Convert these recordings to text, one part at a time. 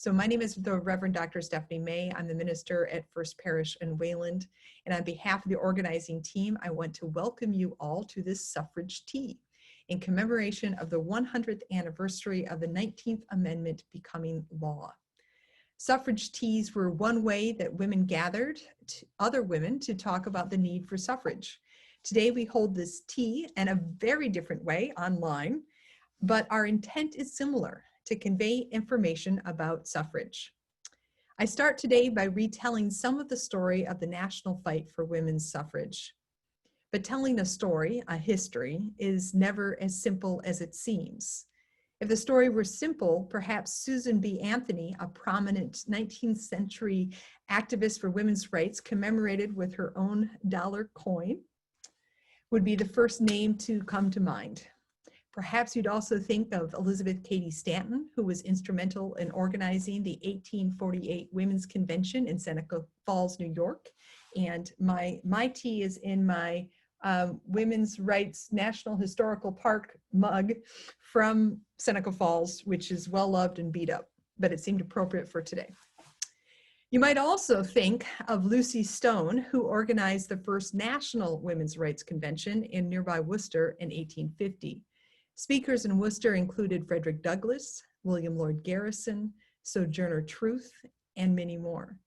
So my name is the Reverend Dr. Stephanie May. I'm the minister at First Parish in Wayland. And on behalf of the organizing team, I want to welcome you all to this suffrage tea in commemoration of the 100th anniversary of the 19th Amendment becoming law. Suffrage teas were one way that women gathered other women to talk about the need for suffrage. Today we hold this tea in a very different way online, but our intent is similar: to convey information about suffrage. I start today by retelling some of the story of the national fight for women's suffrage. But telling a story, a history, is never as simple as it seems. If the story were simple, perhaps Susan B. Anthony, a prominent 19th century activist for women's rights, commemorated with her own dollar coin, would be the first name to come to mind. Perhaps you'd also think of Elizabeth Cady Stanton, who was instrumental in organizing the 1848 Women's Convention in Seneca Falls, New York. And my tea is in my Women's Rights National Historical Park mug from Seneca Falls, which is well loved and beat up, but it seemed appropriate for today. You might also think of Lucy Stone, who organized the first National Women's Rights Convention in nearby Worcester in 1850. Speakers in Worcester included Frederick Douglass, William Lloyd Garrison, Sojourner Truth, and many more.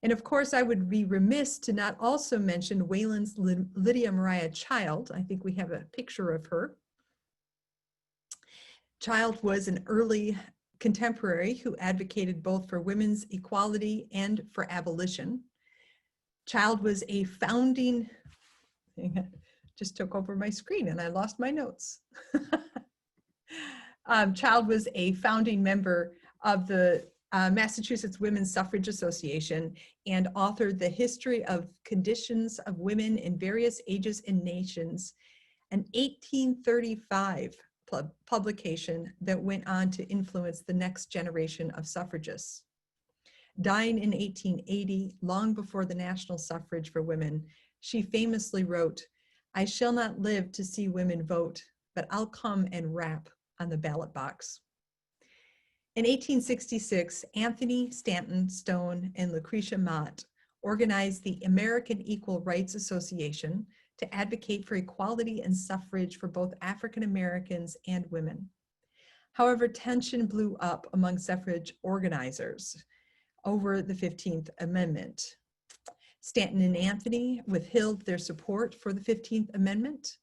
And of course, I would be remiss to not also mention Wayland's Lydia Maria Child. I think we have a picture of her. Child was an early contemporary who advocated both for women's equality and for abolition. Child was a founding, just took over my screen and I lost my notes. Child was a founding member of the Massachusetts Women's Suffrage Association and authored The History of Conditions of Women in Various Ages and Nations, an 1835 publication that went on to influence the next generation of suffragists. Dying in 1880, long before the national suffrage for women, she famously wrote, "I shall not live to see women vote, but I'll come and rap on the ballot box." In 1866, Anthony Stanton Stone and Lucretia Mott organized the American Equal Rights Association to advocate for equality and suffrage for both African Americans and women. However, tension blew up among suffrage organizers over the 15th Amendment. Stanton and Anthony withheld their support for the 15th Amendment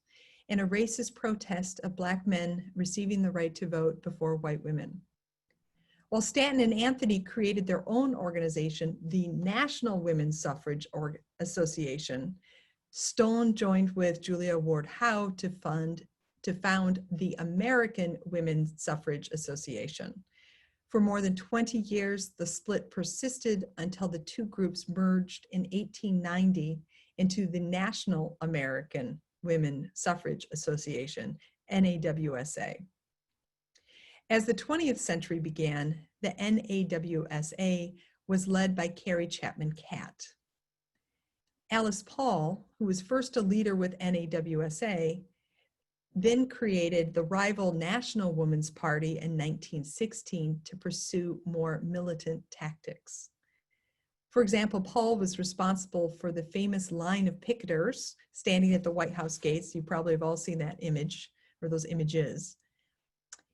in a racist protest of Black men receiving the right to vote before white women. While Stanton and Anthony created their own organization, the National Women's Suffrage Association, Stone joined with Julia Ward Howe to found the American Women's Suffrage Association. For more than 20 years, the split persisted until the two groups merged in 1890 into the National American Women Suffrage Association, NAWSA. As the 20th century began, the NAWSA was led by Carrie Chapman Catt. Alice Paul, who was first a leader with NAWSA, then created the rival National Women's Party in 1916 to pursue more militant tactics. For example, Paul was responsible for the famous line of picketers standing at the White House gates. You probably have all seen that image or those images.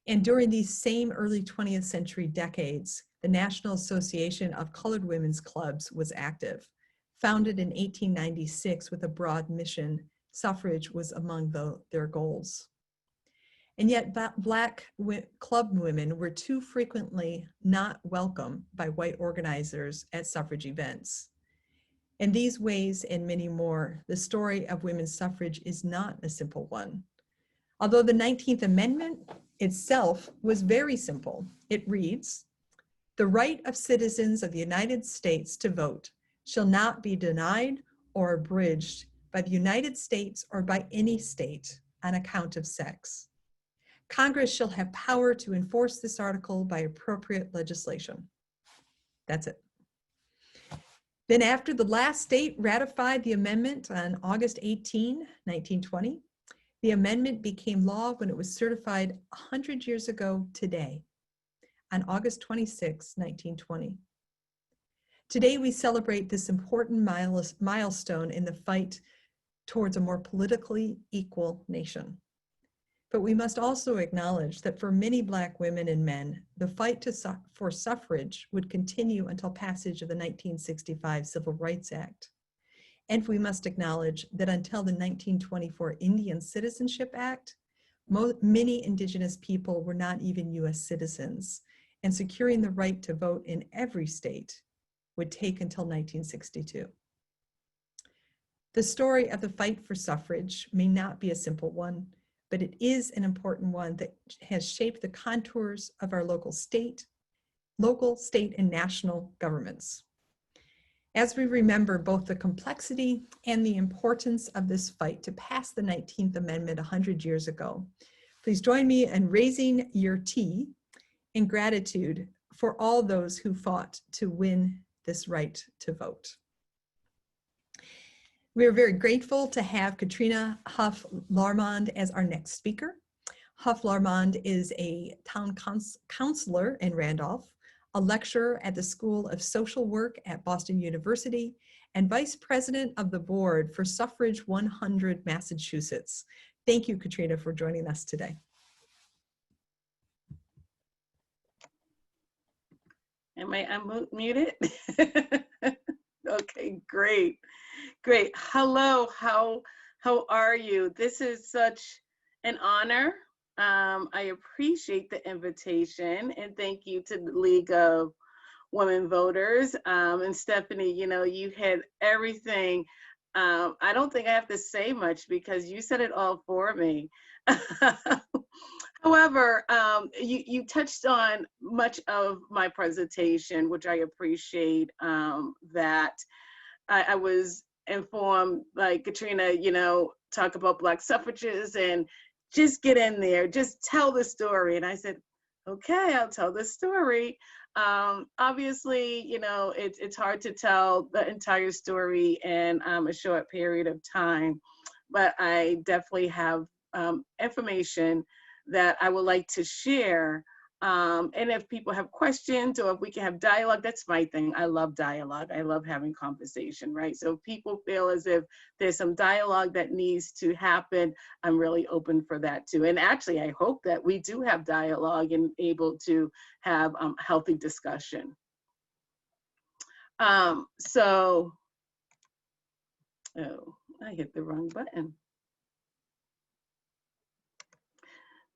And during these same early 20th century decades, the National Association of Colored Women's Clubs was active. Founded in 1896 with a broad mission, suffrage was among their goals. And yet Black club women were too frequently not welcome by white organizers at suffrage events. In these ways and many more, the story of women's suffrage is not a simple one. Although the 19th Amendment itself was very simple, it reads, "The right of citizens of the United States to vote shall not be denied or abridged by the United States or by any state on account of sex. Congress shall have power to enforce this article by appropriate legislation." That's it. Then after the last state ratified the amendment on August 18, 1920, the amendment became law when it was certified 100 years ago today, on August 26, 1920. Today, we celebrate this important milestone in the fight towards a more politically equal nation. But we must also acknowledge that for many Black women and men, the fight for suffrage would continue until passage of the 1965 Civil Rights Act. And we must acknowledge that until the 1924 Indian Citizenship Act, many Indigenous people were not even US citizens, and securing the right to vote in every state would take until 1962. The story of the fight for suffrage may not be a simple one, but it is an important one that has shaped the contours of our local, state, and national governments. As we remember both the complexity and the importance of this fight to pass the 19th Amendment 100 years ago, please join me in raising your tea in gratitude for all those who fought to win this right to vote. We are very grateful to have Katrina Huff-Larmond as our next speaker. Huff-Larmond is a town councilor in Randolph, a lecturer at the School of Social Work at Boston University, and vice president of the board for Suffrage 100 Massachusetts. Thank you, Katrina, for joining us today. Am I unmuted? Okay, great. Great. Hello, how are you? This is such an honor. I appreciate the invitation, and thank you to the League of Women Voters. And Stephanie, you know, you had everything. I don't think I have to say much because you said it all for me. However, you touched on much of my presentation, which I appreciate, that I was informed, like Katrina, you know, talk about Black suffrages and just get in there, just tell the story. And I said, okay, I'll tell the story. Obviously, you know, it's hard to tell the entire story in a short period of time, but I definitely have information that I would like to share. And if people have questions or if we can have dialogue, that's my thing. I love dialogue. I love having conversation, right? So if people feel as if there's some dialogue that needs to happen, I'm really open for that too. And actually, I hope that we do have dialogue and able to have healthy discussion. Oh, I hit the wrong button.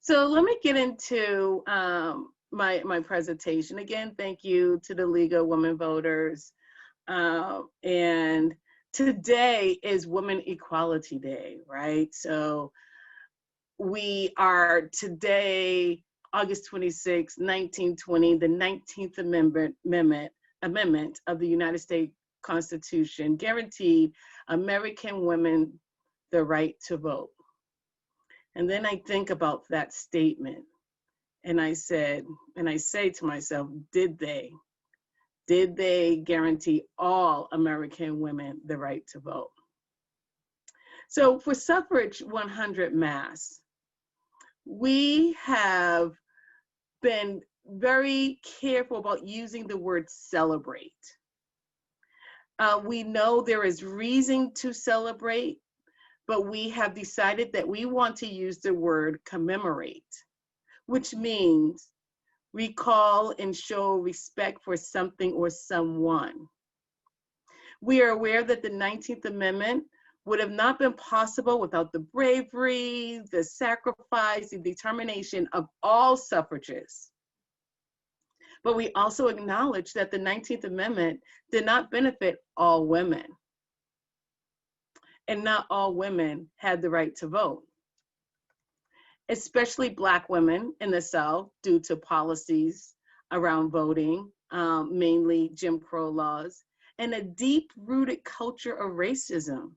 So let me get into my presentation. Again, thank you to the League of Women Voters. And today is Women Equality Day, right? So we are today, August 26, 1920, the 19th Amendment of the United States Constitution guaranteed American women the right to vote. And then I think about that statement and I say to myself, did they guarantee all American women the right to vote? So for Suffrage 100 Mass, we have been very careful about using the word celebrate. We know there is reason to celebrate, but we have decided that we want to use the word commemorate, which means recall and show respect for something or someone. We are aware that the 19th Amendment would have not been possible without the bravery, the sacrifice, the determination of all suffragists. But we also acknowledge that the 19th Amendment did not benefit all women. And not all women had the right to vote, especially Black women in the South due to policies around voting, mainly Jim Crow laws, and a deep-rooted culture of racism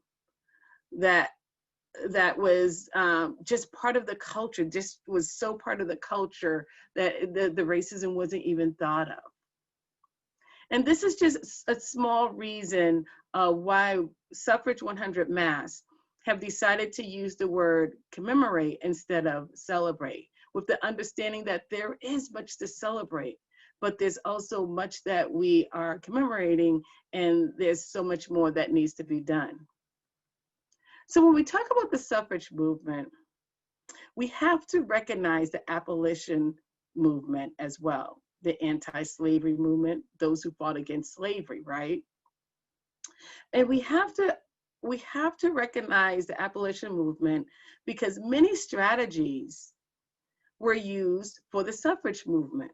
that was just part of the culture, just was so part of the culture that the racism wasn't even thought of. And this is just a small reason why Suffrage 100 Mass have decided to use the word commemorate instead of celebrate, with the understanding that there is much to celebrate. but there's also much that we are commemorating, and there's so much more that needs to be done. So when we talk about the suffrage movement, we have to recognize the abolition movement as well, the anti-slavery movement, those who fought against slavery, right? And we have to recognize the abolition movement because many strategies were used for the suffrage movement.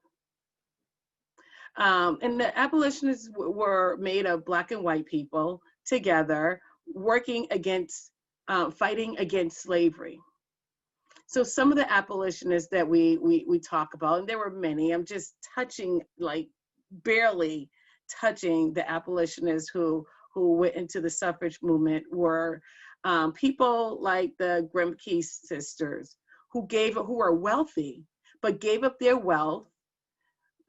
And the abolitionists were made of Black and white people together working against, fighting against slavery. So some of the abolitionists that we talk about, and there were many, I'm just touching, like barely touching the abolitionists who went into the suffrage movement, were people like the Grimke sisters, who are wealthy, but gave up their wealth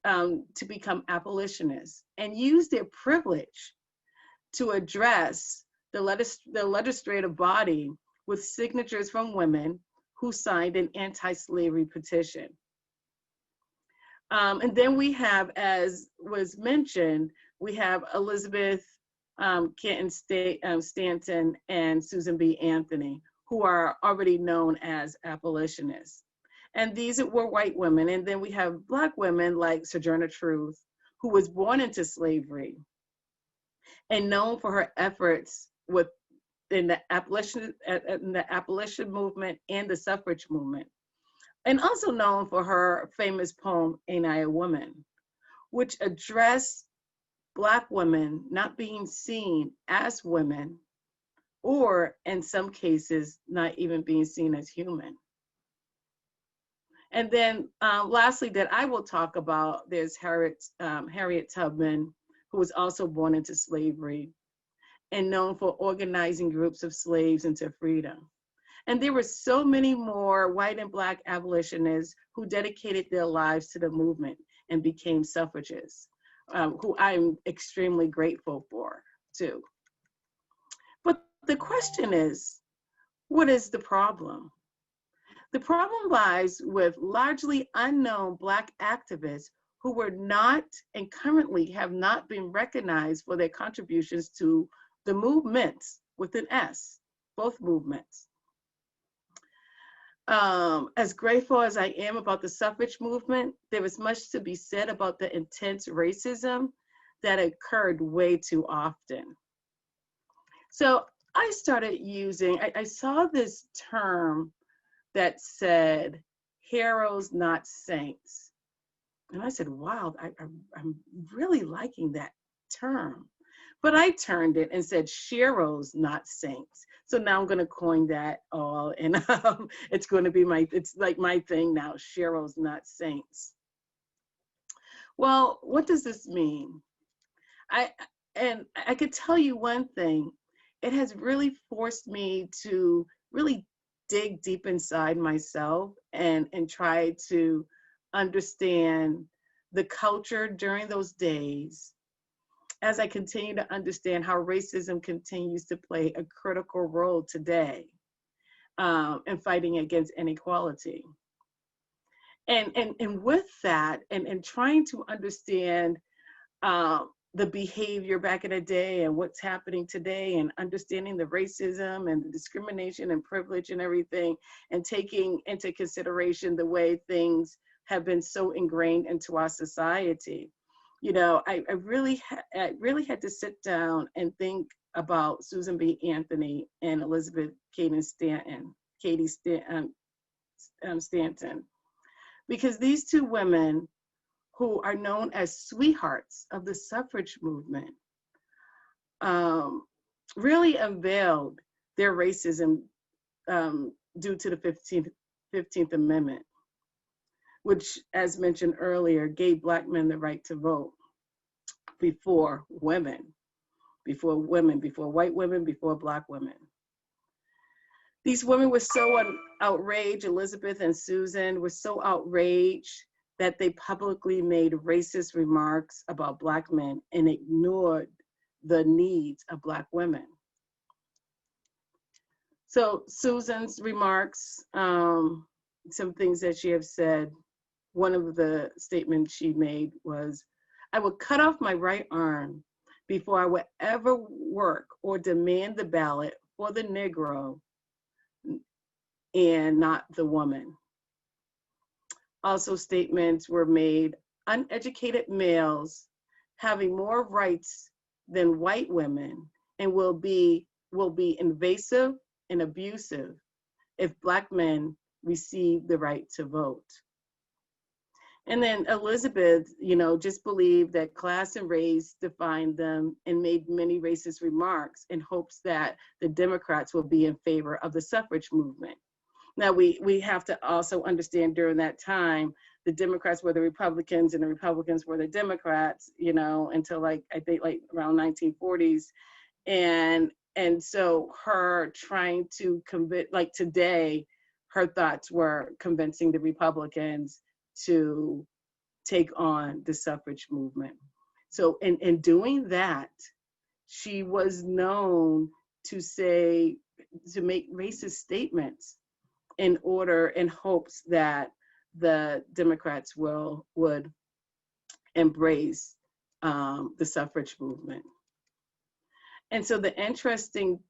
to become abolitionists and used their privilege to address the legislative body with signatures from women who signed an anti-slavery petition. And then we have, as was mentioned, we have Elizabeth Clinton Stanton and Susan B. Anthony, who are already known as abolitionists. And these were white women. And then we have Black women like Sojourner Truth, who was born into slavery and known for her efforts in the abolition movement and the suffrage movement. And also known for her famous poem, Ain't I a Woman, which addressed Black women not being seen as women, or in some cases, not even being seen as human. And then lastly, that I will talk about, there's Harriet Tubman, who was also born into slavery and known for organizing groups of slaves into freedom. And there were so many more white and Black abolitionists who dedicated their lives to the movement and became suffragists, who I'm extremely grateful for too. But the question is, what is the problem? The problem lies with largely unknown Black activists who were not and currently have not been recognized for their contributions to the movements with an S, both movements. As grateful as I am about the suffrage movement, there is much to be said about the intense racism that occurred way too often. So I started using, I saw this term that said, heroes, not saints. And I said, wow, I'm really liking that term. But I turned it and said, sheroes, not saints. So now I'm going to coin that all, and it's going to be it's like my thing now, sheroes, not saints. Well, what does this mean? I could tell you one thing, it has really forced me to really dig deep inside myself and try to understand the culture during those days, as I continue to understand how racism continues to play a critical role today in fighting against inequality. And with that, and trying to understand the behavior back in the day and what's happening today, and understanding the racism and the discrimination and privilege and everything, and taking into consideration the way things have been so ingrained into our society. You know, I really had to sit down and think about Susan B. Anthony and Elizabeth Cady Stanton, because these two women, who are known as sweethearts of the suffrage movement, really unveiled their racism due to the 15th Amendment, which, as mentioned earlier, gave Black men the right to vote before women, before white women, before Black women. These women were so outraged, Elizabeth and Susan were so outraged that they publicly made racist remarks about Black men and ignored the needs of Black women. So Susan's remarks, some things that she have said one of the statements she made was, "I would cut off my right arm before I would ever work or demand the ballot for the Negro and not the woman." Also, statements were made, "Uneducated males having more rights than white women and will be invasive and abusive if Black men receive the right to vote." And then Elizabeth, just believed that class and race defined them and made many racist remarks in hopes that the Democrats will be in favor of the suffrage movement. Now, we have to also understand during that time, the Democrats were the Republicans and the Republicans were the Democrats, until I think around 1940s. And so her trying to convince, today, her thoughts were convincing the Republicans to take on the suffrage movement. So in doing that, she was known to make racist statements in hopes that the Democrats would embrace the suffrage movement. And so the interesting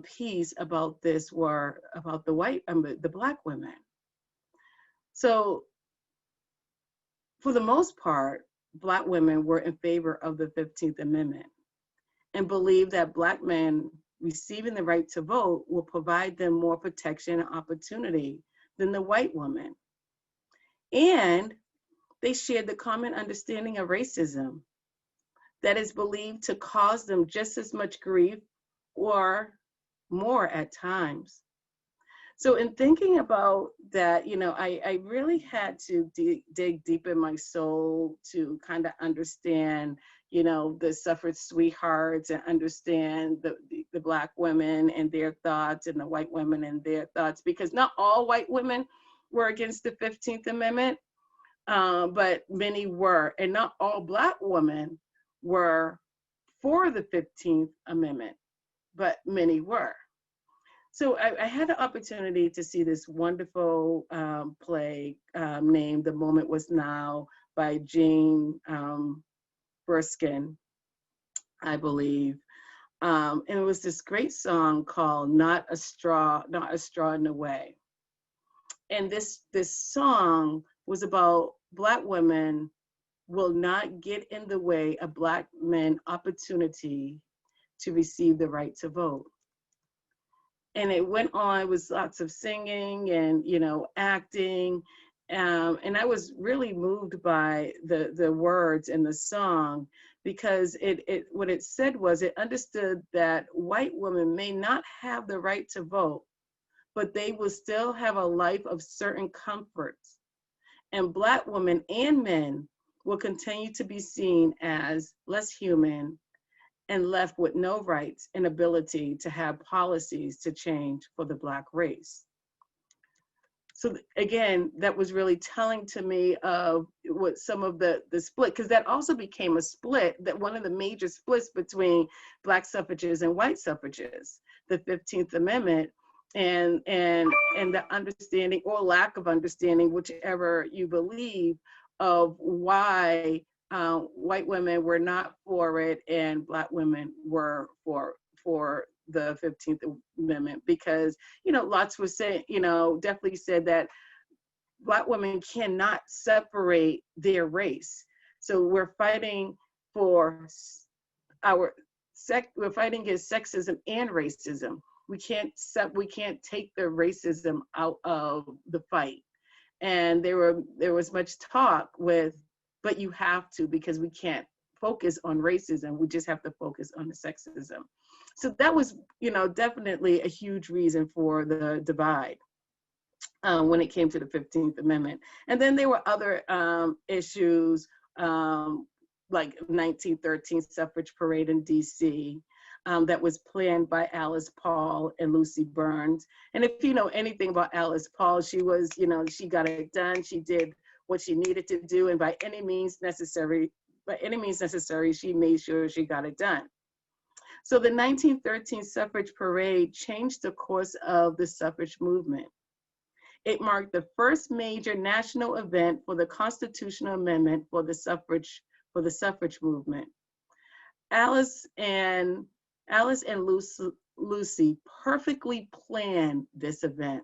piece about this were about the Black women. So for the most part, Black women were in favor of the 15th Amendment and believed that Black men receiving the right to vote will provide them more protection and opportunity than the white woman. And they shared the common understanding of racism that is believed to cause them just as much grief or more at times. So in thinking about that, I really had to dig deep in my soul to kind of understand, the suffrage sweethearts and understand the Black women and their thoughts and the white women and their thoughts, because not all white women were against the 15th Amendment, but many were, and not all Black women were for the 15th Amendment, but many were. So I had the opportunity to see this wonderful play named The Moment Was Now by Jane Birkin, I believe. And it was this great song called Not a Straw in the Way. And this song was about Black women will not get in the way of Black men opportunity to receive the right to vote. And it went on with lots of singing and, acting. And I was really moved by the words in the song, because what it said was it understood that white women may not have the right to vote, but they will still have a life of certain comforts. And Black women and men will continue to be seen as less human and left with no rights and ability to have policies to change for the Black race. So again, that was really telling to me of what some of the split, because that also became a split, that one of the major splits between Black suffragists and white suffragists, the 15th Amendment, and the understanding or lack of understanding, whichever you believe, of why white women were not for it and Black women were for the 15th Amendment. Because, lots was saying, definitely said that Black women cannot separate their race. So we're fighting for we're fighting against sexism and racism. We can't take the racism out of the fight. And there was much talk but you have to, because we can't focus on racism. We just have to focus on the sexism. So that was, definitely a huge reason for the divide when it came to the 15th Amendment. And then there were other issues, like 1913 suffrage parade in DC, that was planned by Alice Paul and Lucy Burns. And if you know anything about Alice Paul, she was, she got it done. She did what she needed to do, and by any means necessary, she made sure she got it done. So the 1913 suffrage parade changed the course of the suffrage movement. It marked the first major national event for the constitutional amendment for the suffrage movement. Alice and Lucy perfectly planned this event.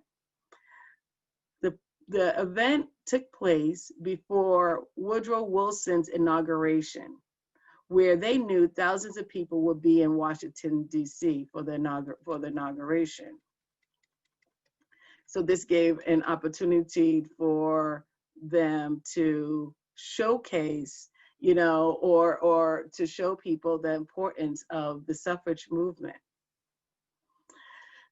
The event took place before Woodrow Wilson's inauguration, where they knew thousands of people would be in Washington, D.C. for the inauguration. So this gave an opportunity for them to showcase, or to show people the importance of the suffrage movement.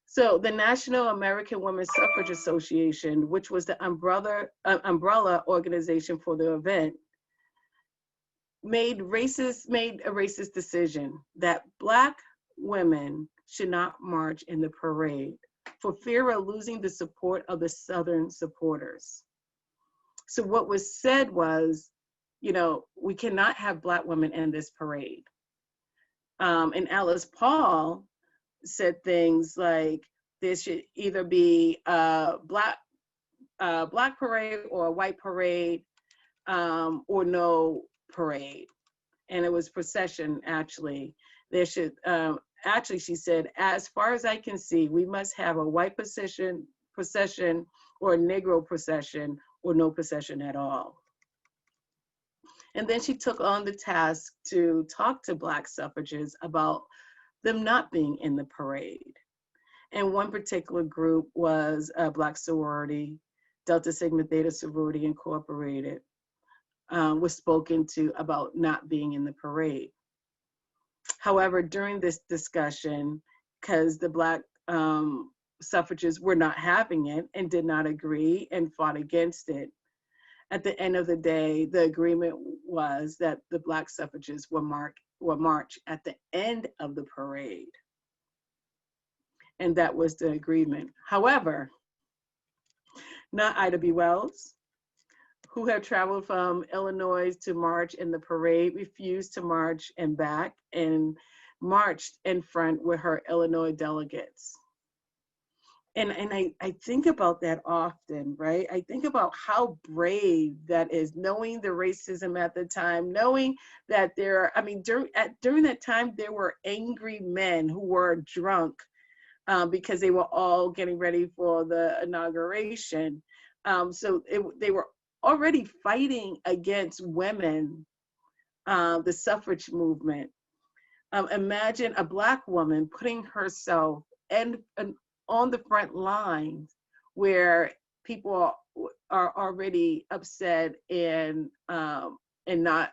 So the National American Women's Suffrage Association, which was the umbrella organization for the event, made a racist decision that Black women should not march in the parade for fear of losing the support of the Southern supporters. So what was said was, we cannot have Black women in this parade. And Alice Paul said things like, there should either be a black parade or a white parade, or no parade. And it was procession, actually. There should, actually, she said, as far as I can see, we must have a white procession or a Negro procession or no procession at all. And then she took on the task to talk to Black suffragists about them not being in the parade. And one particular group was a Black sorority, Delta Sigma Theta Sorority Incorporated, was spoken to about not being in the parade. However, during this discussion, because the Black suffragists were not having it and did not agree and fought against it, at the end of the day, the agreement was that the Black suffragists will march at the end of the parade. And that was the agreement. However, not Ida B. Wells, who had traveled from Illinois to march in the parade, refused to march and back and marched in front with her Illinois delegates. And I think about that often, right? I think about how brave that is, knowing the racism at the time, knowing that during that time, there were angry men who were drunk because they were all getting ready for the inauguration. They were already fighting against women, the suffrage movement. Imagine a Black woman putting herself on the front lines where people are already upset and not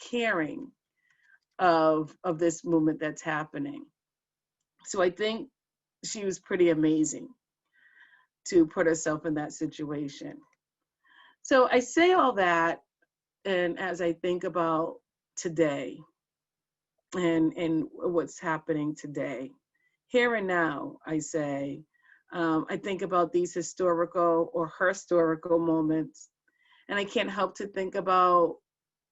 caring of this movement that's happening. So I think she was pretty amazing to put herself in that situation. So I say all that, and as I think about today and what's happening today, here and now, I say, I think about these historical moments, and I can't help to think about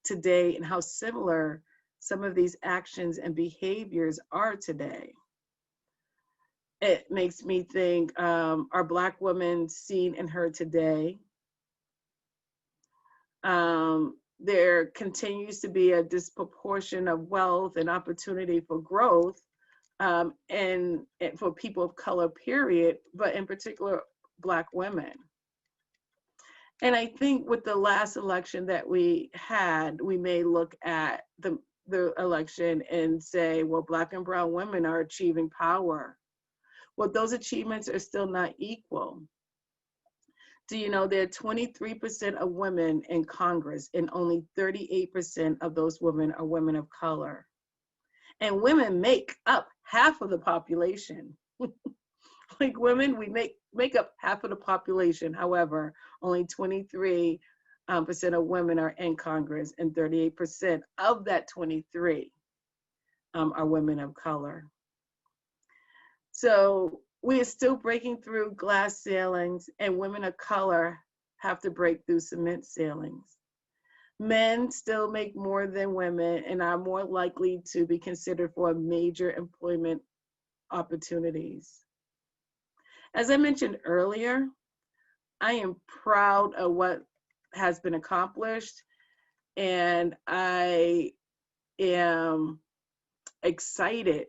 today and how similar some of these actions and behaviors are today. It makes me think, are Black women seen and heard today? There continues to be a disproportion of wealth and opportunity for growth, and for people of color, period, but in particular, Black women. And I think with the last election that we had, we may look at the election and say, well, Black and brown women are achieving power. Well, those achievements are still not equal. Do you know there are 23% of women in Congress, and only 38% of those women are women of color? And women make up half of the population. Like women, we make up half of the population. However, only 23% of women are in Congress, and 38% of that 23 are women of color. So we are still breaking through glass ceilings, and women of color have to break through cement ceilings. Men still make more than women and are more likely to be considered for major employment opportunities. As I mentioned earlier, am proud of what has been accomplished, and I am excited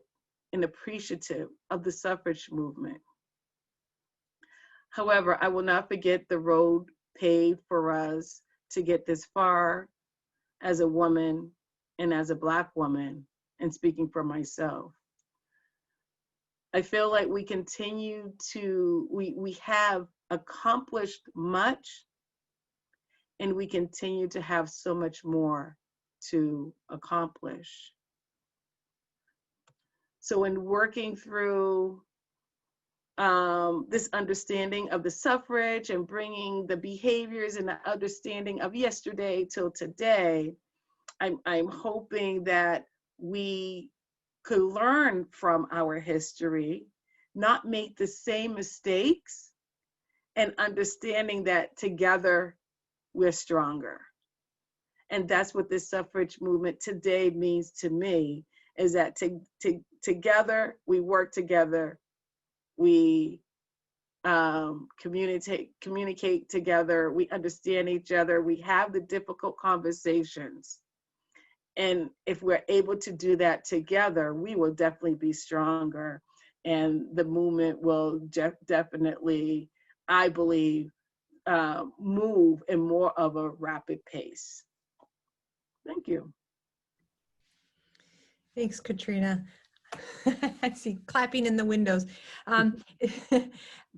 and appreciative of the suffrage movement. However, I will not forget the road paved for us to get this far as a woman and as a Black woman, and speaking for myself. I feel like we continue to, we have accomplished much, and we continue to have so much more to accomplish. So in working through this understanding of the suffrage and bringing the behaviors and the understanding of yesterday till today, I'm hoping that we could learn from our history, not make the same mistakes, and understanding that together we're stronger. And that's what this suffrage movement today means to me, is that together we work together, we communicate together, we understand each other, we have the difficult conversations. And if we're able to do that together, we will definitely be stronger. And the movement will definitely, I believe, move in more of a rapid pace. Thank you. Thanks, Katrina. I see clapping in the windows. I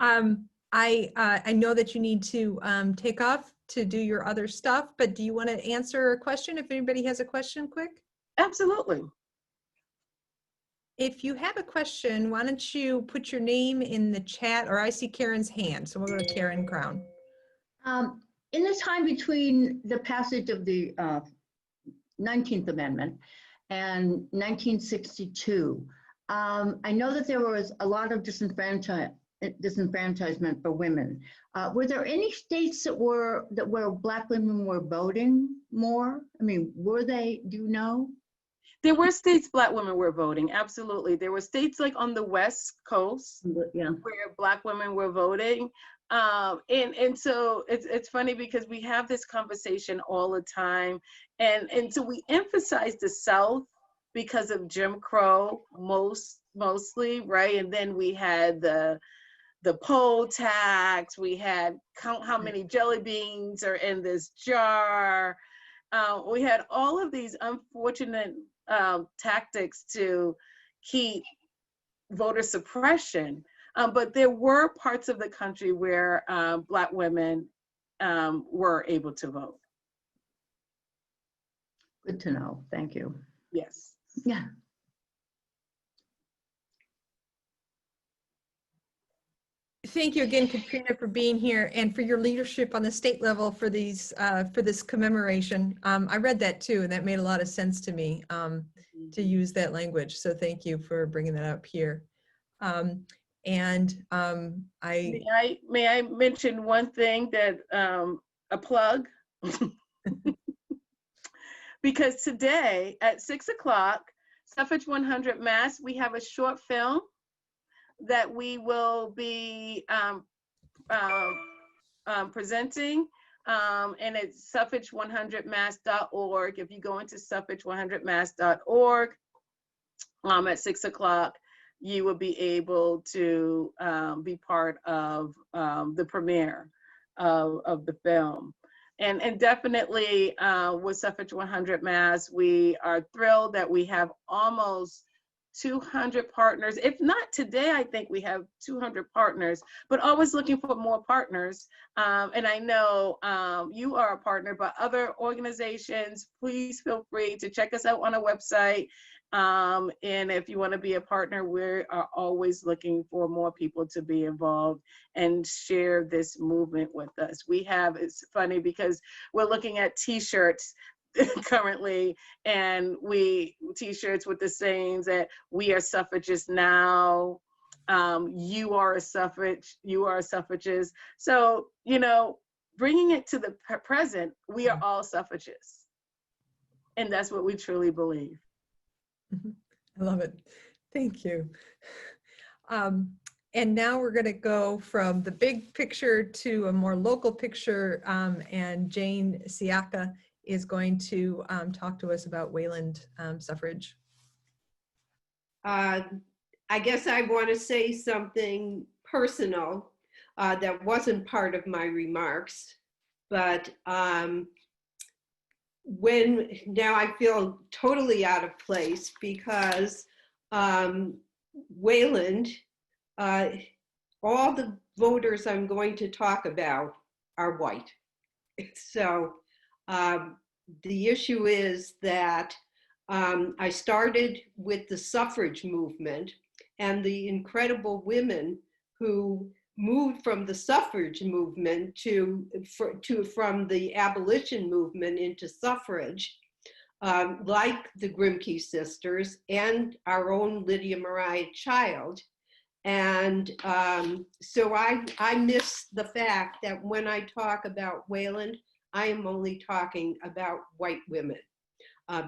know that you need to take off to do your other stuff, but do you want to answer a question if anybody has a question quick? Absolutely. If you have a question, why don't you put your name in the chat, or I see Karen's hand, so we'll go to Karen Crown. In the time between the passage of the 19th Amendment and 1962, I know that there was a lot of disenfranchisement for women. Were there any states that where Black women were voting more? I mean, were they, do you know? There were states Black women were voting, absolutely. There were states like on the West Coast, Yeah, where Black women were voting. And so it's funny because we have this conversation all the time. And so we emphasize the South because of Jim Crow mostly, right? And then we had the poll tax, we had count how many jelly beans are in this jar. We had all of these unfortunate tactics to keep voter suppression. But there were parts of the country where Black women were able to vote. good to know. Thank you. Yes. Yeah. Thank you again, Katrina, for being here and for your leadership on the state level for these for this commemoration. I read that too, and that made a lot of sense to me to use that language. So thank you for bringing that up here. May I mention one thing that a plug? Because today at 6 o'clock, Suffrage 100 Mass, we have a short film that we will be presenting, and it's suffrage100mass.org. If you go into suffrage100mass.org at 6 o'clock, you will be able to be part of the premiere of the film. And definitely with Suffrage 100 Mass, we are thrilled that we have almost 200 partners. If not today, I think we have 200 partners, but always looking for more partners. And I know you are a partner, but other organizations, please feel free to check us out on our website. And if you want to be a partner, we are always looking for more people to be involved and share this movement with us. We have, it's funny because we're looking at t-shirts currently, and t-shirts with the sayings that we are suffragists now, you are a suffrage, you are a suffragist. So, you know, bringing it to the present, we are all suffragists, and that's what we truly believe. I love it. Thank you. And now we're going to go from the big picture to a more local picture. And Jane Siaka is going to talk to us about Wayland suffrage. I guess I want to say something personal that wasn't part of my remarks, but now I feel totally out of place because Wayland, all the voters I'm going to talk about are white. So the issue is that I started with the suffrage movement and the incredible women who moved from the suffrage movement from the abolition movement into suffrage, like the Grimke sisters and our own Lydia Mariah Child. And so I miss the fact that when I talk about Wayland, I am only talking about white women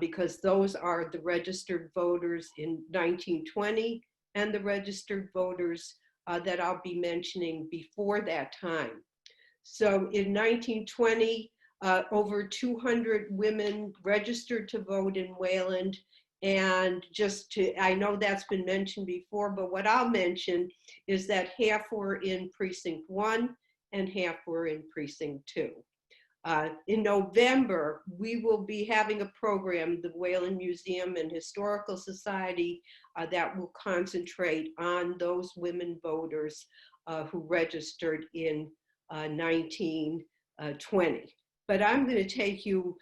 because those are the registered voters in 1920 and the registered voters that I'll be mentioning before that time. So in 1920, over 200 women registered to vote in Wayland. And I know that's been mentioned before, but what I'll mention is that half were in precinct 1 and half were in precinct 2. In November, we will be having a program, the Wayland Museum and Historical Society, that will concentrate on those women voters who registered in 1920. But I'm going to take you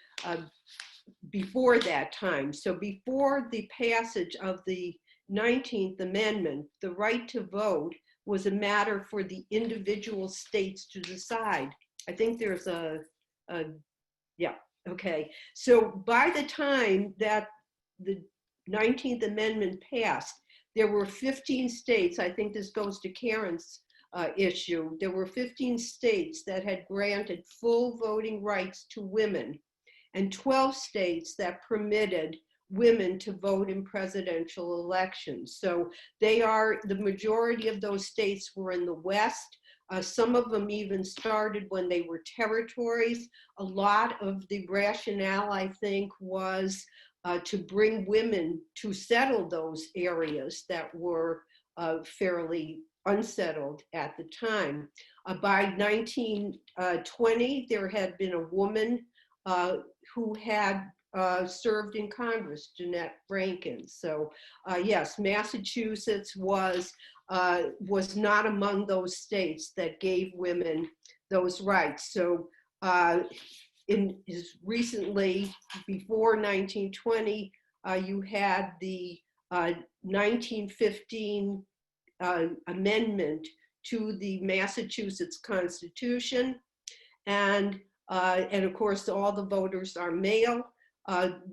before that time. So before the passage of the 19th Amendment, the right to vote was a matter for the individual states to decide. I think there's yeah, okay. So by the time that the 19th Amendment passed, there were 15 states, I think this goes to Karen's issue, there were 15 states that had granted full voting rights to women and 12 states that permitted women to vote in presidential elections. So the majority of those states were in the West. Some of them even started when they were territories. A lot of the rationale, I think, was to bring women to settle those areas that were fairly unsettled at the time. By 1920, there had been a woman who had served in Congress, Jeanette Rankin. So yes, Massachusetts was not among those states that gave women those rights. So recently, before 1920, you had the 1915 amendment to the Massachusetts Constitution. And of course, all the voters are male,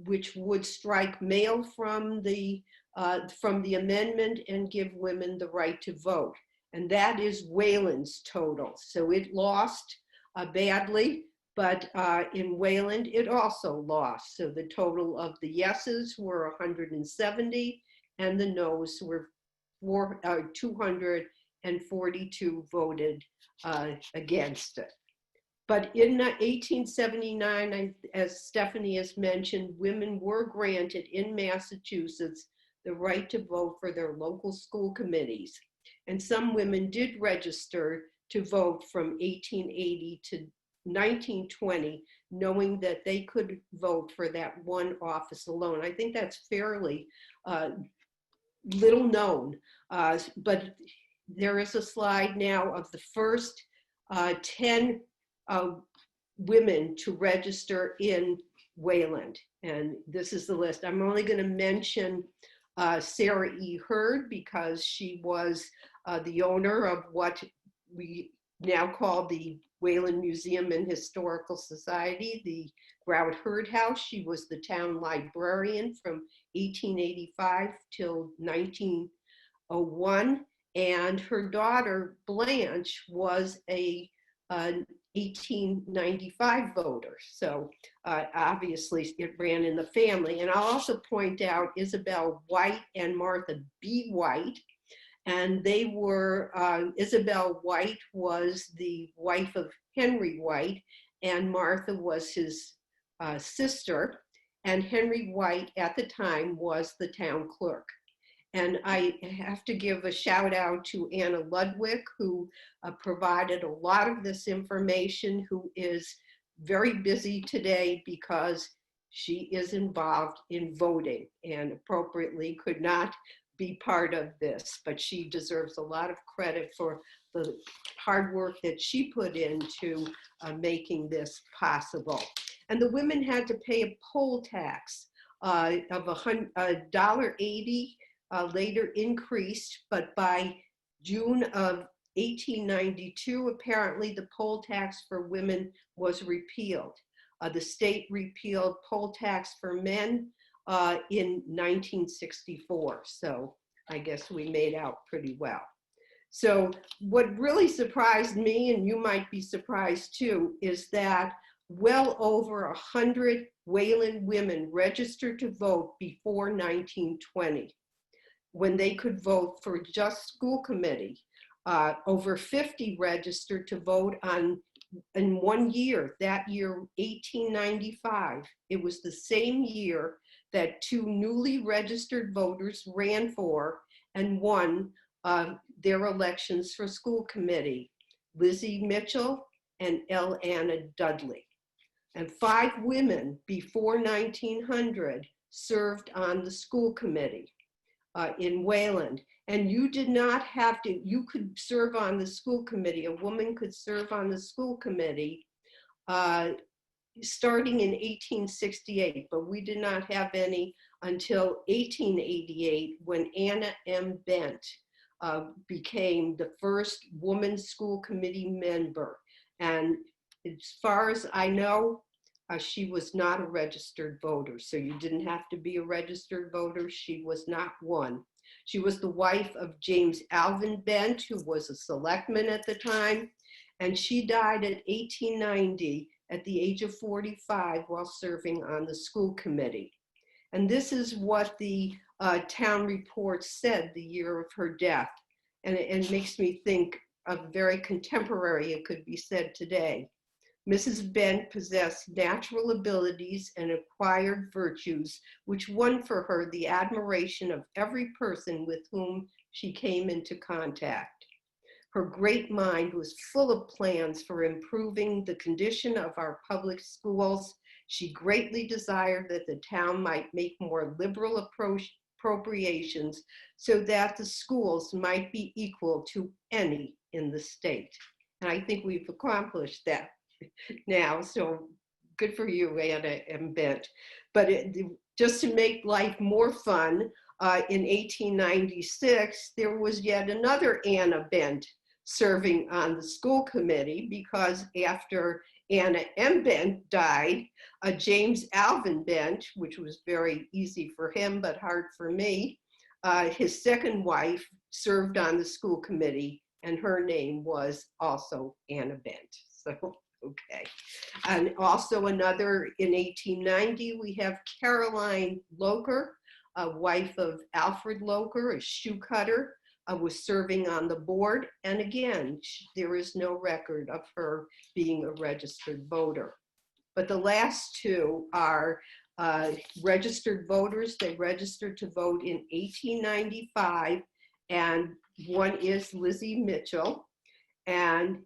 which would strike male from the amendment and give women the right to vote. And that is Wayland's total. So it lost badly, but in Wayland, it also lost. So the total of the yeses were 170 and the noes were 242 voted against it. But in 1879, as Stephanie has mentioned, women were granted in Massachusetts the right to vote for their local school committees. And some women did register to vote from 1880 to 1920, knowing that they could vote for that one office alone. I think that's fairly little known, but there is a slide now of the first 10 women to register in Wayland. And this is the list. I'm only going to mention Sarah E. Hurd because she was the owner of what we now call the Wayland Museum and Historical Society, the Grout Hurd House. She was the town librarian from 1885 till 1901. And her daughter, Blanche, was an 1895 voter. So obviously it ran in the family. And I'll also point out Isabel White and Martha B. White. And they were, Isabel White was the wife of Henry White, and Martha was his sister. And Henry White at the time was the town clerk. And I have to give a shout out to Anna Ludwig, who provided a lot of this information, who is very busy today because she is involved in voting and appropriately could not be part of this, but she deserves a lot of credit for the hard work that she put into making this possible. And the women had to pay a poll tax of $1.80, later increased, but by June of 1892, apparently the poll tax for women was repealed. The state repealed poll tax for men in 1964. So I guess we made out pretty well. So what really surprised me, and you might be surprised too, is that well over 100 Wayland women registered to vote before 1920, when they could vote for just school committee. Over 50 registered to vote in 1 year, that year, 1895. It was the same year that 2 newly registered voters ran for and won their elections for school committee, Lizzie Mitchell and Anna Dudley. And 5 women before 1900 served on the school committee in Wayland. And you did not have to, you could serve on the school committee. A woman could serve on the school committee starting in 1868, but we did not have any until 1888, when Anna M. Bent became the first woman school committee member. And as far as I know, she was not a registered voter, so you didn't have to be a registered voter. She was not one. She was the wife of James Alvin Bent, who was a selectman at the time, and she died at 1890 at the age of 45 while serving on the school committee. And this is what the town report said the year of her death. And it makes me think of very contemporary, it could be said today. Mrs. Bent possessed natural abilities and acquired virtues, which won for her the admiration of every person with whom she came into contact. Her great mind was full of plans for improving the condition of our public schools. She greatly desired that the town might make more liberal appropriations so that the schools might be equal to any in the state. And I think we've accomplished that now, so good for you, Anna M. Bent. But just to make life more fun, in 1896, there was yet another Anna Bent serving on the school committee, because after Anna M. Bent died, James Alvin Bent, which was very easy for him but hard for me, his second wife served on the school committee, and her name was also Anna Bent. So, okay. And also another in 1890, we have Caroline Loker, a wife of Alfred Loker, a shoe cutter, was serving on the board. And again, there is no record of her being a registered voter. But the last two are registered voters. They registered to vote in 1895, and one is Lizzie Mitchell, and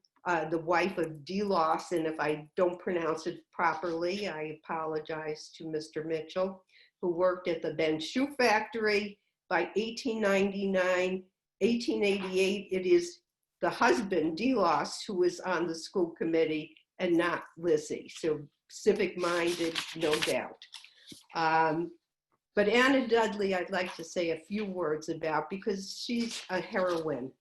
the wife of D. Lawson. If I don't pronounce it properly, I apologize to Mr. Mitchell, who worked at the Ben Shoe Factory. By 1888, it is the husband, D. Loss, who is on the school committee and not Lizzie. So civic-minded, no doubt. But Anna Dudley, I'd like to say a few words about, because she's a heroine.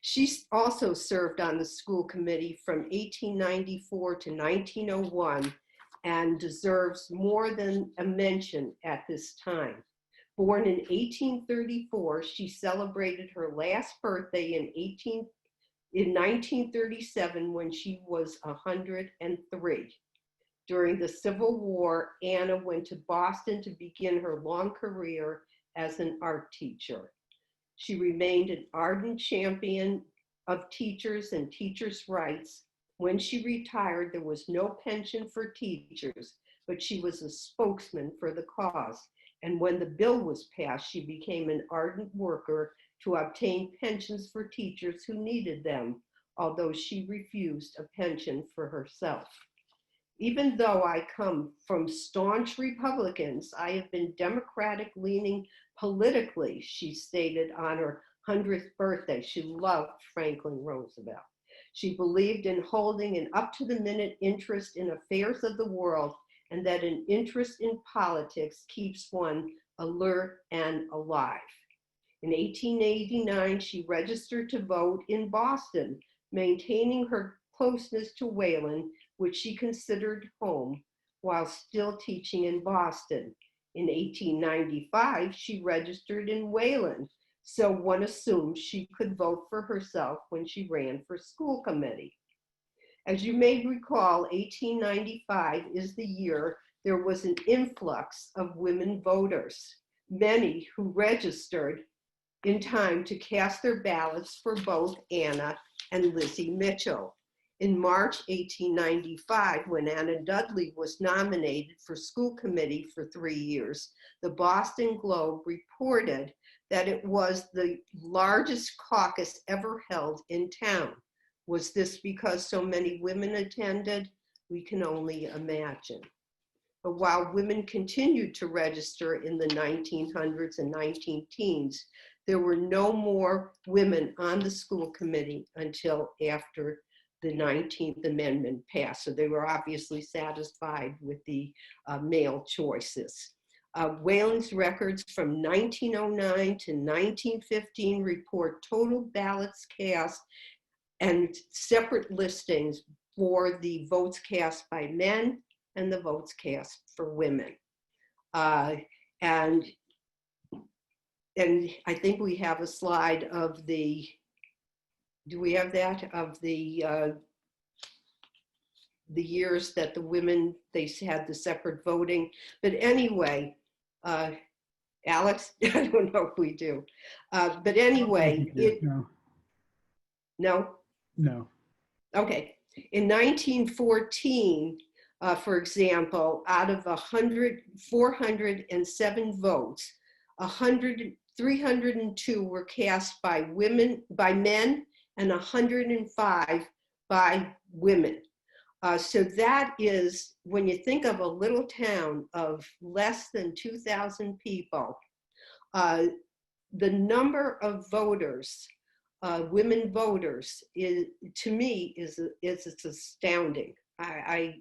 She's also served on the school committee from 1894 to 1901 and deserves more than a mention at this time. Born in 1834, she celebrated her last birthday in 1937 when she was 103. During the Civil War, Anna went to Boston to begin her long career as an art teacher. She remained an ardent champion of teachers and teachers' rights. When she retired, there was no pension for teachers, but she was a spokesman for the cause. And when the bill was passed, she became an ardent worker to obtain pensions for teachers who needed them, although she refused a pension for herself. Even though I come from staunch Republicans, I have been Democratic-leaning politically, she stated on her 100th birthday. She loved Franklin Roosevelt. She believed in holding an up-to-the-minute interest in affairs of the world, and that an interest in politics keeps one alert and alive. In 1889, she registered to vote in Boston, maintaining her closeness to Wayland, which she considered home, while still teaching in Boston. In 1895, she registered in Wayland, so one assumed she could vote for herself when she ran for school committee. As you may recall, 1895 is the year there was an influx of women voters, many who registered in time to cast their ballots for both Anna and Lizzie Mitchell. In March 1895, when Anna Dudley was nominated for school committee for 3 years, the Boston Globe reported that it was the largest caucus ever held in town. Was this because so many women attended? We can only imagine. But while women continued to register in the 1900s and 19-teens, there were no more women on the school committee until after the 19th Amendment passed. So they were obviously satisfied with the male choices. Wayland's records from 1909 to 1915 report total ballots cast and separate listings for the votes cast by men and the votes cast for women. And I think we have a slide of the, do we have that, of the years that the women, they had the separate voting. But anyway, Alex, I don't know if we do. But anyway, no? No. Okay. In 1914, for example, out of 407 votes, 302 were cast by men, and 105 by women. So that is, when you think of a little town of less than 2,000 people, the number of voters, women voters, is, to me, is it's astounding. I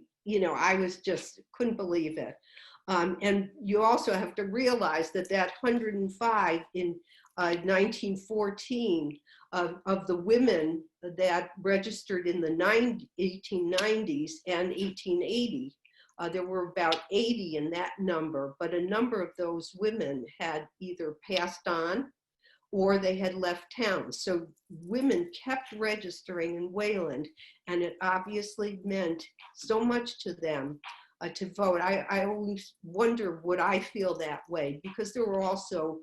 was just couldn't believe it. And you also have to realize that 105 in 1914 of the women that registered in the 1890s and 1880, there were about 80 in that number, but a number of those women had either passed on or they had left town. So women kept registering in Wayland, and it obviously meant so much to them to vote. I always wonder, would I feel that way? Because there were also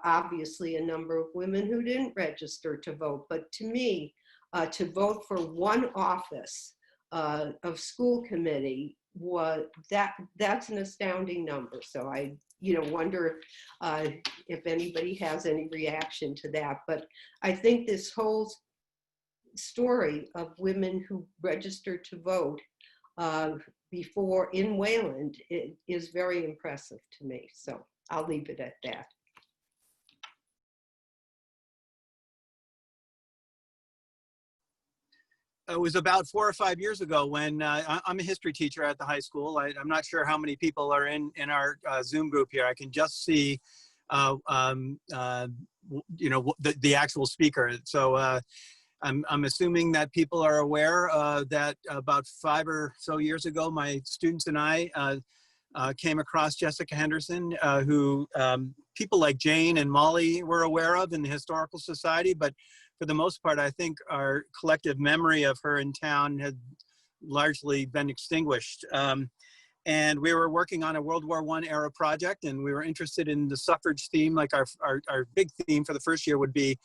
obviously a number of women who didn't register to vote. But to me, to vote for one office of school committee, that's an astounding number. So I wonder if anybody has any reaction to that. But I think this whole story of women who registered to vote before in Wayland is very impressive to me. So I'll leave it at that. It was about 4 or 5 years ago when I'm a history teacher at the high school. I'm not sure how many people are in our Zoom group here. I can just see, the actual speaker. So I'm assuming that people are aware that about 5 or so years ago, my students and I came across Jessica Henderson, who people like Jane and Molly were aware of in the Historical Society, but for the most part, I think our collective memory of her in town had largely been extinguished. And we were working on a World War I era project, and we were interested in the suffrage theme. Like our big theme for the first year would be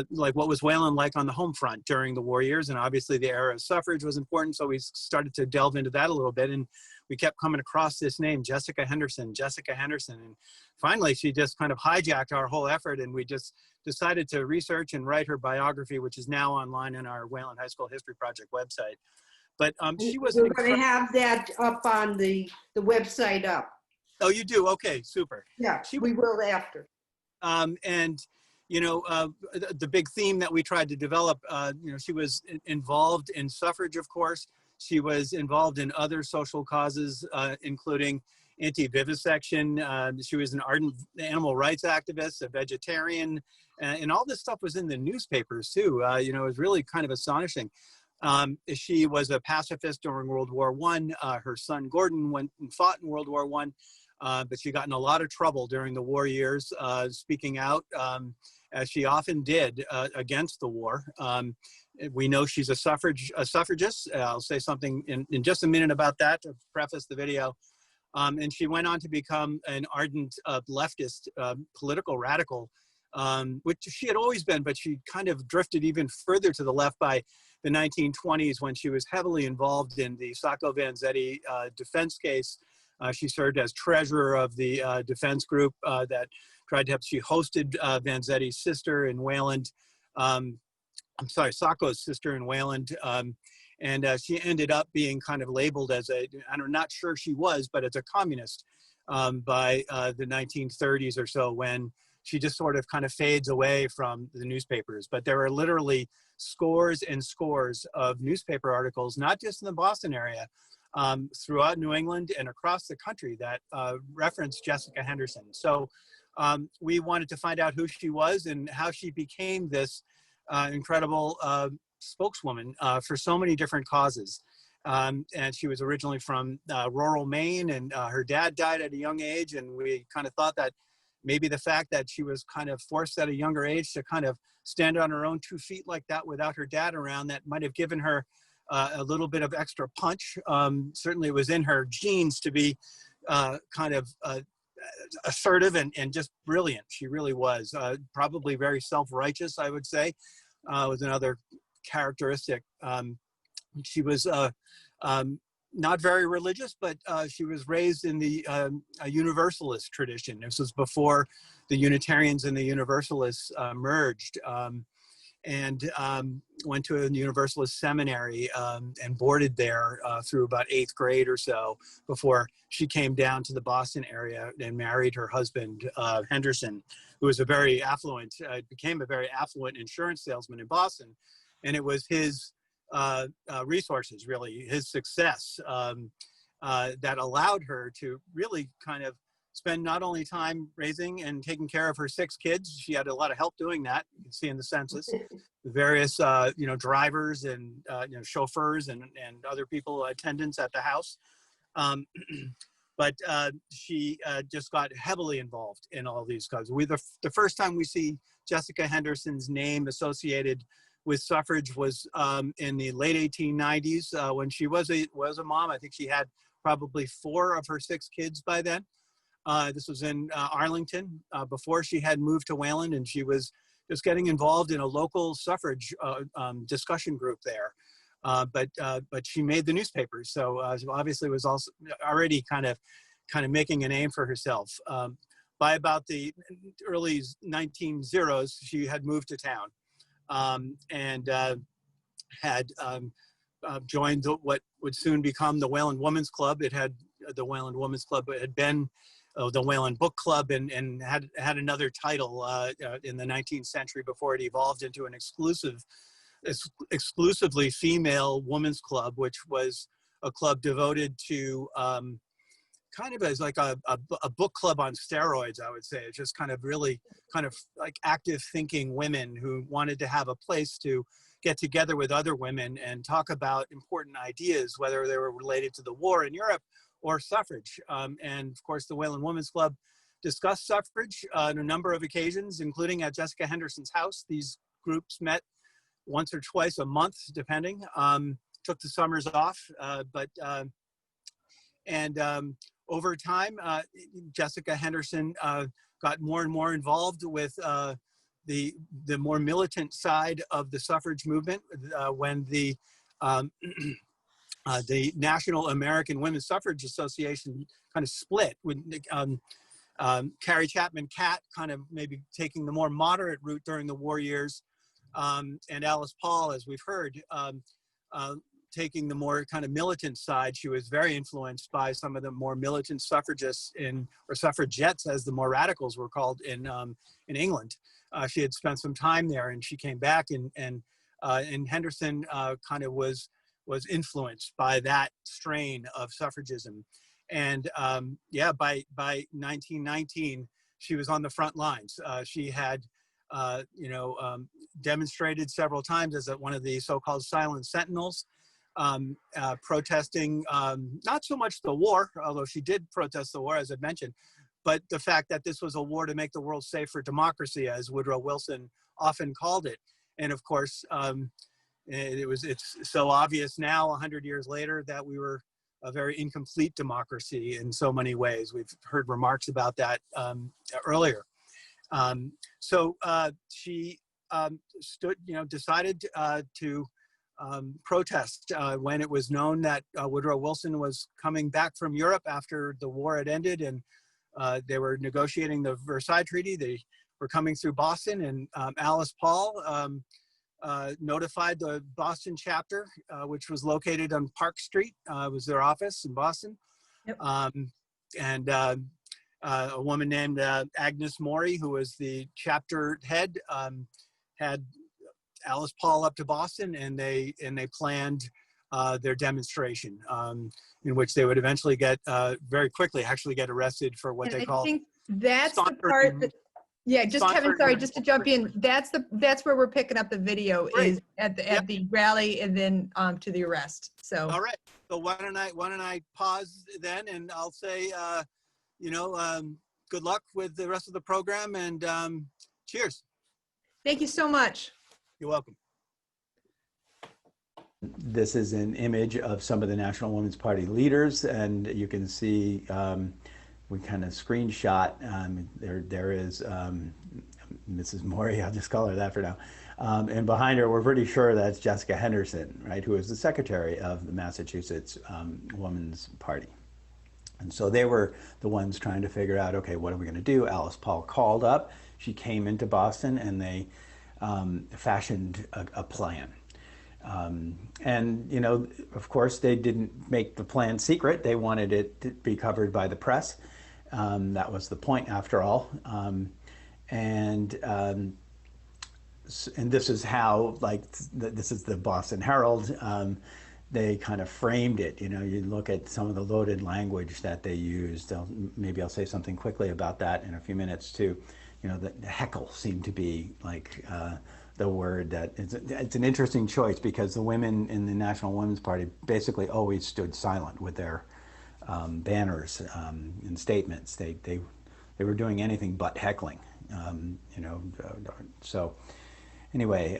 like what was Wayland like on the home front during the war years. And obviously the era of suffrage was important. So we started to delve into that a little bit. And we kept coming across this name, Jessica Henderson, Jessica Henderson. And finally, she just kind of hijacked our whole effort. And we just decided to research and write her biography, which is now online on our Wayland High School History Project website. But she was We're going to have that up on the website up. Oh, you do? Okay, super. Yeah, we will after. And, you know, the big theme that we tried to develop, you know, she was involved in suffrage, of course. She was involved in other social causes, including anti-vivisection. She was an ardent animal rights activist, a vegetarian, and all this stuff was in the newspapers too. You know, it was really kind of astonishing. She was a pacifist during World War I. Her son Gordon went and fought in World War I, but she got in a lot of trouble during the war years, speaking out, as she often did, against the war. We know she's a suffragist. I'll say something in just a minute about that to preface the video. And she went on to become an ardent leftist political radical, which she had always been, but she kind of drifted even further to the left by the 1920s when she was heavily involved in the Sacco Vanzetti defense case. She served as treasurer of the defense group that tried to help. She hosted Vanzetti's sister in Wayland. I'm sorry, Sacco's sister in Wayland. And she ended up being kind of labeled as I'm not sure she was, but as a communist by the 1930s or so, when she just sort of kind of fades away from the newspapers. But there are literally scores and scores of newspaper articles, not just in the Boston area, throughout New England and across the country that reference Jessica Henderson. So we wanted to find out who she was and how she became this incredible spokeswoman for so many different causes. And she was originally from rural Maine, and her dad died at a young age. And we kind of thought that maybe the fact that she was kind of forced at a younger age to kind of stand on her own 2 feet like that without her dad around, that might have given her a little bit of extra punch. Certainly it was in her genes to be kind of assertive and just brilliant. She really was. Probably very self-righteous, I would say, was another characteristic. She was not very religious, but she was raised in the Universalist tradition. This was before the Unitarians and the Universalists merged, and went to a Universalist seminary and boarded there through about 8th grade or so before she came down to the Boston area and married her husband, Henderson, who was a very affluent, became a very affluent insurance salesman in Boston. And it was his resources, really, his success that allowed her to really kind of spend not only time raising and taking care of her 6 kids. She had a lot of help doing that. You can see in the census, the various you know, drivers and you know, chauffeurs and other people, attendants at the house. But she just got heavily involved in all these causes. The first time we see Jessica Henderson's name associated with suffrage was in the late 1890s when she was a mom. I think she had probably 4 of her 6 kids by then. This was in Arlington before she had moved to Wayland, and she was just getting involved in a local suffrage discussion group there. But she made the newspapers, so obviously was also already kind of making a name for herself. By about the early 1900s, she had moved to town and had joined what would soon become the Wayland Women's Club. It had the Wayland Women's Club. It had been the Wayland Book Club, and had another title in the 19th century before it evolved into an exclusively female women's club, which was a club devoted to kind of as like a book club on steroids, I would say. It's just kind of really kind of like active thinking women who wanted to have a place to get together with other women and talk about important ideas, whether they were related to the war in Europe or suffrage. And of course, the Wayland Women's Club discussed suffrage on a number of occasions, including at Jessica Henderson's house. These groups met once or twice a month, depending. Took the summers off, but And over time, Jessica Henderson got more and more involved with the more militant side of the suffrage movement when um, the National American Women's Suffrage Association kind of split. When Carrie Chapman Catt kind of maybe taking the more moderate route during the war years, and Alice Paul, as we've heard, taking the more kind of militant side. She was very influenced by some of the more militant suffragists or suffragettes, as the more radicals were called in England. She had spent some time there, and she came back, and Henderson kind of was influenced by that strain of suffragism. And yeah, by 1919, she was on the front lines. She had demonstrated several times as one of the so-called silent sentinels, protesting not so much the war, although she did protest the war, as I mentioned, but the fact that this was a war to make the world safe for democracy, as Woodrow Wilson often called it. And of course, it's so obvious now, 100 years later, that we were a very incomplete democracy in so many ways. We've heard remarks about that earlier. So she decided to protest when it was known that Woodrow Wilson was coming back from Europe after the war had ended, and they were negotiating the Versailles Treaty. They were coming through Boston, and Alice Paul notified the Boston chapter, which was located on Park Street. Was their office in Boston. Yep. And a woman named Agnes Morey, who was the chapter head, had Alice Paul up to Boston, and they planned their demonstration, in which they would eventually get very quickly actually get arrested for what they call. I think that's the part that, yeah, just Kevin, sorry, just to jump in. That's where we're picking up the video. Great. Is at the rally, and then to the arrest. So all right. So why don't I pause then, and I'll say good luck with the rest of the program, and cheers. Thank you so much. You're welcome. This is an image of some of the National Women's Party leaders, and you can see we kind of screenshot. There is Mrs. Morey, I'll just call her that for now. And behind her, we're pretty sure that's Jessica Henderson, right, who is the secretary of the Massachusetts Women's Party. And so they were the ones trying to figure out, okay, what are we going to do? Alice Paul called up. She came into Boston, and they fashioned a plan. And, of course, they didn't make the plan secret. They wanted it to be covered by the press. That was the point, after all. And this is how, this is the Boston Herald. They kind of framed it. You look at some of the loaded language that they used. Maybe I'll say something quickly about that in a few minutes, too. The heckle seemed to be the word that it's an interesting choice, because the women in the National Women's Party basically always stood silent with their banners and statements. They were doing anything but heckling, So anyway,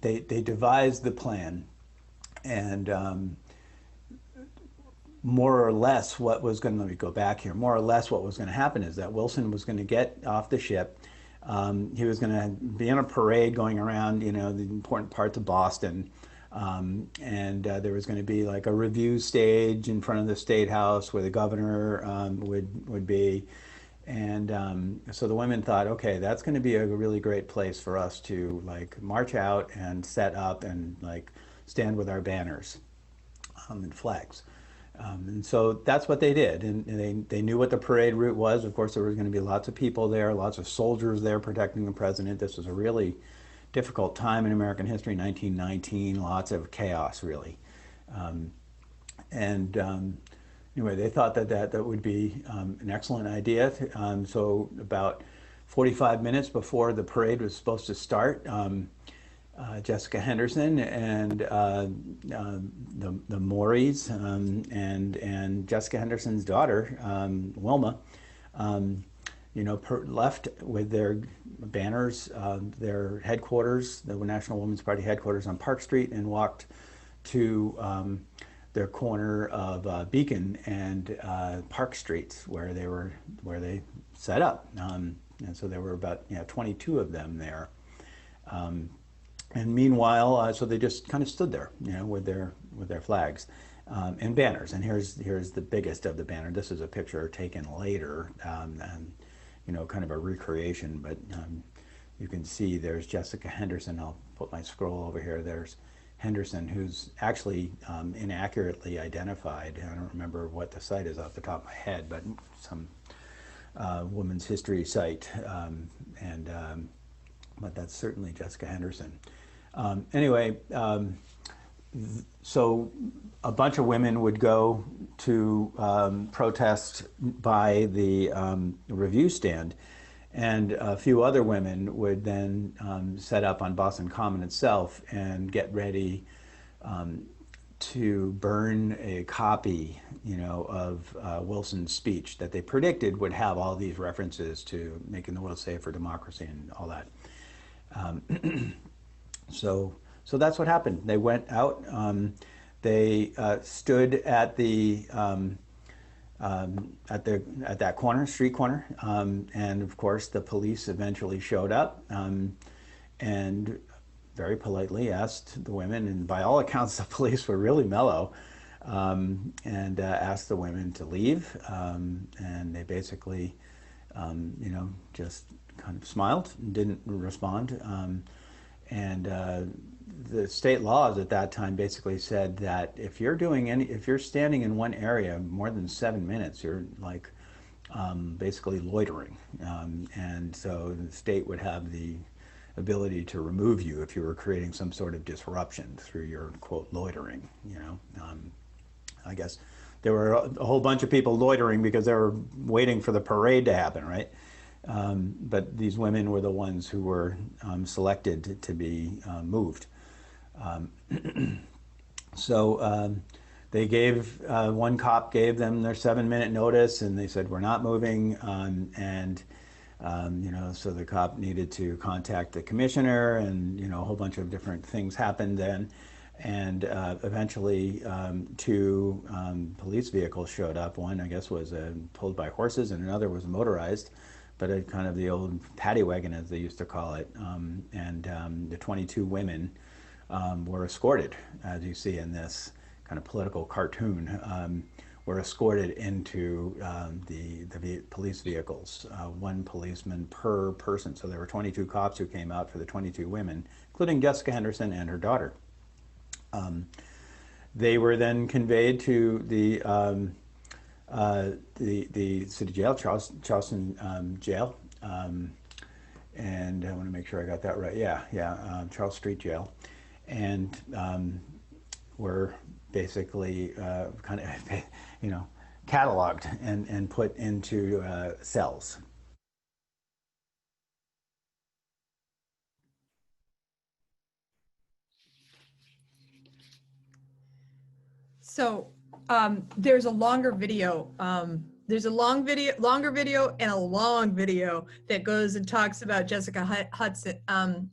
they devised the plan, and more or less what was going to, let me go back here, more or less what was going to happen is that Wilson was going to get off the ship. He was going to be in a parade going around, the important parts of Boston. And there was going to be like a review stage in front of the State House where the governor would be. And so the women thought, okay, that's going to be a really great place for us to march out and set up and stand with our banners and flags. And so that's what they did, and they knew what the parade route was. Of course, there was going to be lots of people there, lots of soldiers there protecting the president. This was a really difficult time in American history, 1919, lots of chaos, really. Anyway, they thought that would be an excellent idea. So about 45 minutes before the parade was supposed to start, Jessica Henderson and the Moreys and Jessica Henderson's daughter, Wilma, left with their banners, their headquarters, the National Women's Party headquarters on Park Street, and walked to the corner of Beacon and Park Streets where they set up. And so there were about 22 of them there. And meanwhile, so they just kind of stood there, with their flags and banners. And here's the biggest of the banner. This is a picture taken later, and kind of a recreation. But you can see there's Jessica Henderson. I'll put my scroll over here. There's Henderson, who's actually inaccurately identified. I don't remember what the site is off the top of my head, but some women's history site, but that's certainly Jessica Henderson. Anyway, so a bunch of women would go to protest by the review stand, and a few other women would then set up on Boston Common itself and get ready to burn a copy, of Wilson's speech that they predicted would have all these references to making the world safe for democracy and all that. So that's what happened. They went out. They stood at that street corner, and of course the police eventually showed up and very politely asked the women, and by all accounts the police were really mellow, and asked the women to leave, and they basically just kind of smiled and didn't respond, and the state laws at that time basically said that if you're standing in one area more than 7 minutes, you're like basically loitering, and so the state would have the ability to remove you if you were creating some sort of disruption through your, quote, loitering. I guess there were a whole bunch of people loitering because they were waiting for the parade to happen, right? But these women were the ones who were selected to be moved. So they gave, one cop gave them their 7-minute notice, and they said, we're not moving, so the cop needed to contact the commissioner, and a whole bunch of different things happened then, and eventually 2 police vehicles showed up. One, I guess, was pulled by horses, and another was motorized, but a kind of the old paddy wagon, as they used to call it, and the 22 women were escorted, as you see in this kind of political cartoon, were escorted into the police vehicles, 1 policeman per person. So there were 22 cops who came out for the 22 women, including Jessica Henderson and her daughter. They were then conveyed to the city jail, Charleston jail, and I want to make sure I got that right. Charles Street Jail, and were basically kind of, cataloged and put into cells. So there's a longer video. There's a longer video and a long video that goes and talks about Jessica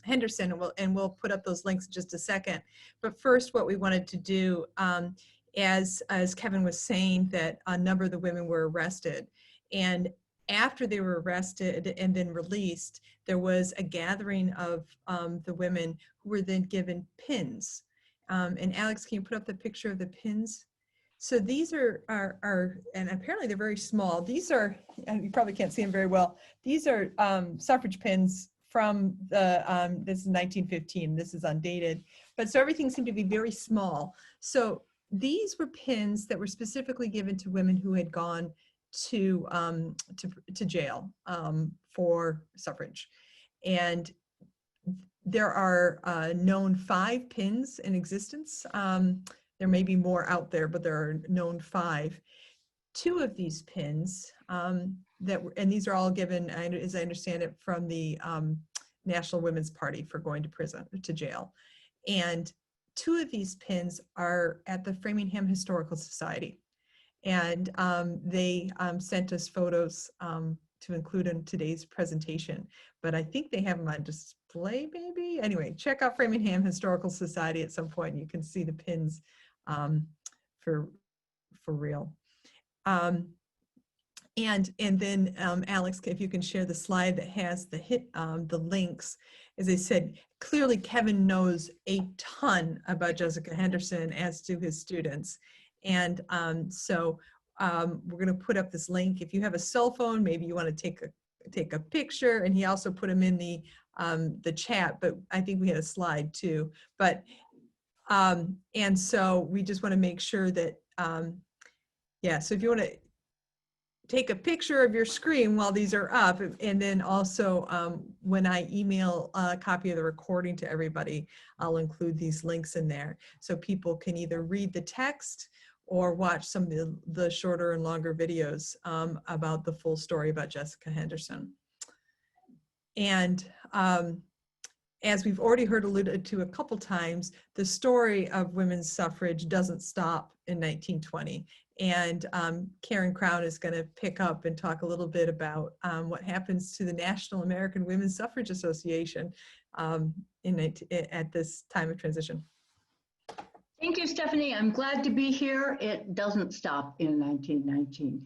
Henderson, and we'll put up those links in just a second. But first, what we wanted to do, as Kevin was saying, that a number of the women were arrested, and after they were arrested and then released, there was a gathering of the women who were then given pins. And Alex, can you put up the picture of the pins? So these are and apparently they're very small. These are, and you probably can't see them very well. These are suffrage pins from the, this is 1915. This is undated, but so everything seemed to be very small. So these were pins that were specifically given to women who had gone to jail for suffrage. And there are known 5 pins in existence. There may be more out there, but there are known 5. 2 of these pins and these are all given, as I understand it, from the National Women's Party for going to jail. And 2 of these pins are at the Framingham Historical Society. And they sent us photos to include in today's presentation, but I think they have them on display maybe. Anyway, check out Framingham Historical Society at some point and you can see the pins for real. And then Alex, if you can share the slide that has the links. As I said, clearly Kevin knows a ton about Jessica Henderson, as do his students. And so we're going to put up this link. If you have a cell phone, maybe you want to take a picture. And he also put them in the chat, but I think we had a slide too. But and so we just want to make sure that yeah. So if you want to take a picture of your screen while these are up, and then also when I email a copy of the recording to everybody, I'll include these links in there so people can either read the text or watch some of the shorter and longer videos about the full story about Jessica Henderson. And as we've already heard alluded to a couple times, the story of women's suffrage doesn't stop in 1920. And Karen Crown is going to pick up and talk a little bit about what happens to the National American Women's Suffrage Association at this time of transition. Thank you, Stephanie. I'm glad to be here. It doesn't stop in 1919.